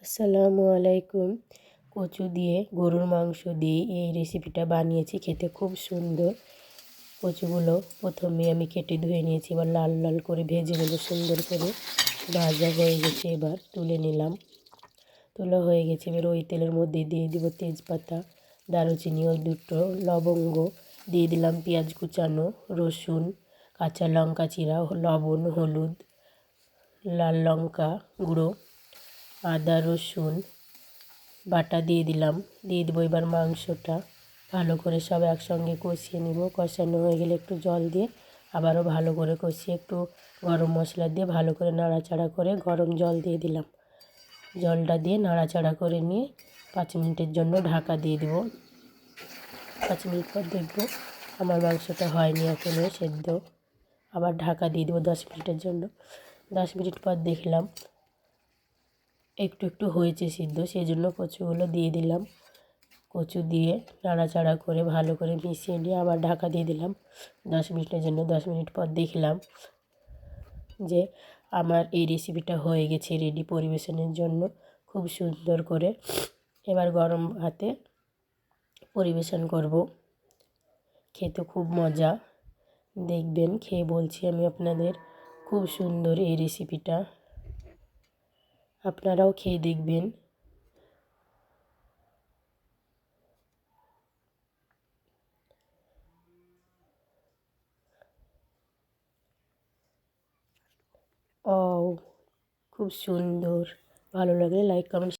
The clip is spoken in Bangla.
আসসালামু আলাইকুম। কচু দিয়ে গরুর মাংস দিয়ে এই রেসিপিটা বানিয়েছি, খেতে খুব সুন্দর। কচুগুলো প্রথমে আমি কেটে ধুয়ে নিয়েছি, এবার লাল লাল করে ভেজে নেব সুন্দর করে। ভাজা হয়ে গেছে, এবার তুলে নিলাম। তোলা হয়ে গেছে, এবার ওই তেলের মধ্যে দিয়ে দেবো তেজপাতা, দারুচিনি ও দুটো লবঙ্গ, দিয়ে দিলাম পেঁয়াজ কুচানো, রসুন, কাঁচা লঙ্কা চিরা, লবণ, হলুদ, লাল লঙ্কা গুঁড়ো, আদা রসুন বাটা দিয়ে দিলাম। দিয়ে দেবো এবার মাংসটা, ভালো করে সব একসঙ্গে কষিয়ে নেব। কষানো হয়ে গেলে একটু জল দিয়ে আবারও ভালো করে কষিয়ে একটু গরম মশলা দিয়ে ভালো করে নাড়াচাড়া করে গরম জল দিয়ে দিলাম। জলটা দিয়ে নাড়াচাড়া করে নিয়ে 5 মিনিটের জন্য ঢাকা দিয়ে দেবো। 5 মিনিট পর দেখব আমার মাংসটা হয়নি এখনও সেদ্ধ, আবার ঢাকা দিয়ে দেবো 10 মিনিটের জন্য। 10 মিনিট পর দেখলাম একটু একটু হয়েছে সিদ্ধ, সেই জন্য কচুগুলো দিয়ে দিলাম। কচু দিয়ে নাড়াচাড়া করে ভালো করে মিশিয়ে নিয়ে আবার ঢাকা দিয়ে দিলাম 10 মিনিটের জন্য। 10 মিনিট পর দেখলাম যে আমার এই রেসিপিটা হয়ে গেছে, রেডি পরিবেশনের জন্য খুব সুন্দর করে। এবার গরম ভাতে পরিবেশন করব। খেতে খুব মজা, দেখবেন খেয়ে বলছি আমি আপনাদের, খুব সুন্দর এই রেসিপিটা, আপনারাও খেয়ে দেখবেন। ও খুব সুন্দর। ভালো লাগলে লাইক কমেন্ট